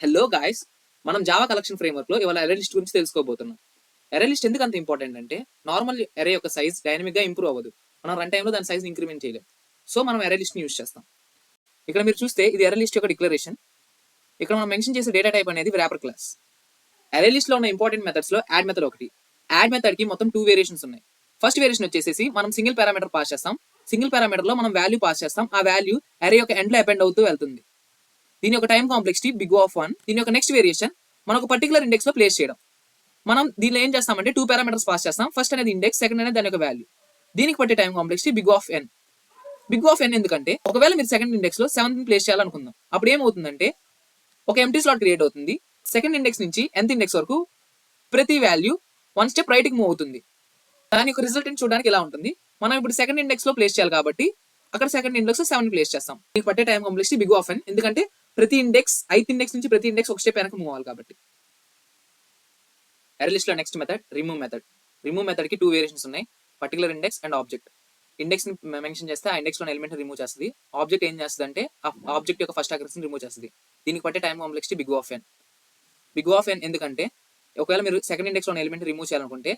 Hello guys, మనం Java collection framework లో ఇవాళ అరే లిస్ట్ గురించి తెలుసుకోబోతున్నాం. అరే లిస్ట్ ఎందుకు అంత ఇంపార్టెంట్ అంటే, నార్మల్ అరే యొక్క సైజ్ డైనమిక్ గా ఇంప్రూవ్ అవ్వదు. మనం రన్ టైంలో దాని సైజ్ ఇంక్రిమెంట్ చేయలేం. సో మనం అరే లిస్ట్ ని యూస్ చేస్తాం. ఇక్కడ మీరు చూస్తే ఇది అరే లిస్ట్ యొక్క డిక్లరేషన్. ఇక్కడ మనం మెన్షన్ చేసే డేటా టైప్ అనేది వ్రాపర్ క్లాస్. అరే లిస్ట్ లో ఉన్న ఇంపార్టెంట్ మెథడ్స్ లో యాడ్ మెథడ్ ఒకటి. యాడ్ మెథడ్ కి మొత్తం 2 వేరియేషన్స్ ఉన్నాయి. ఫస్ట్ వేరియేషన్ వచ్చేసి మనం సింగిల్ పారామీటర్ పాస్ చేస్తాం. సింగిల్ పారామీటర్ లో మనం వాల్యూ పాస్ చేస్తాం. ఆ వాల్యూ అరే యొక్క ఎండ్ లో అపెండ్ అవుతూ వెళ్తుంది. దీని యొక్క టైం కాంప్లెక్సిటీ బిగ్ ఆఫ్ 1. దీని యొక్క నెక్స్ట్ వేరియేషన్ మనం ఒక పర్టికులర్ ఇండెక్స్ లో ప్లేస్ చేయడం. మనం దీనిలో ఏం చేస్తామంటే 2 పారామీటర్స్ పాస్ చేస్తాం. ఫస్ట్ అనేది ఇండెక్స్, సెకండ్ అనేది దాని యొక్క వాల్యూ. దీనికి పట్టే time complexity big of n. Big of n ఎందుకంటే ఒకవేళ మీరు సెకండ్ ఇండెక్స్ లో 7 ప్లేస్ చేయాలనుకుందాం, అప్పుడు ఏమవుతుందంటే ఒక ఎంటీ స్లాట్ క్రియేట్ అవుతుంది. సెకండ్ ఇండెక్స్ నుంచి nth ఇండెక్స్ వరకు ప్రతి వాల్యూ 1 స్టెప్ రైట్ కి మూవ్ అవుతుంది. దాని యొక్క రిజల్ట్ చూడడానికి ఇలా ఉంటుంది. మనం ఇప్పుడు సెకండ్ ఇండెక్స్ లో ప్లేస్ చేయాలి కాబట్టి అక్కడ సెకండ్ ఇండెక్స్ లో 7 ప్లేస్ చేస్తాం. దీనికి పట్టే time complexity big of n, ఎందుకంటే ప్రతి ఇండెక్స్ ఇండెక్స్ నుంచి ప్రతి ఇండెక్స్ ఒక స్టెప్ వెనక మూవ్ అవ్వాలి కాబట్టి. అరే లిస్ట్ లో next method remove method. Remove method కి 2 వేరియేషన్స్ ఉన్నాయి, particular index and object. Index ని మెన్షన్ చేస్తే ఆ ఇండెక్స్ లో ఎలిమెంట్ రిమూవ్ చేస్తుంది. ఆబ్జెక్ట్ ఏం చేస్తుంది అంటే ఆ ఆబ్జెక్ట్ యొక్క ఫస్ట్ అగ్రెస్ ని రిమూవ్ చేస్తుంది. దీనికి పట్టే time complexity big of n. Big of n ఎందుకంటే ఒకవేళ మీరు సెకండ్ ఇండెక్స్ లో ఎలిమెంట్ రిమూవ్ చేయాలనుకుంటే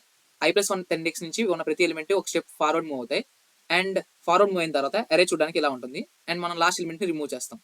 i+1 ఇండెక్స్ నుంచి ఉన్న ప్రతి ఎలిమెంట్ ఒక స్టెప్ ఫార్వర్డ్ మూవ్ అవుతాయి. అండ్ ఫార్వర్డ్ మూవ్ అయిన తర్వాత అరే చూడడానికి ఇలా ఉంటుంది. అండ్ మనం లాస్ట్ ఎలిమెంట్ ని రిమూవ్ చేస్తాం.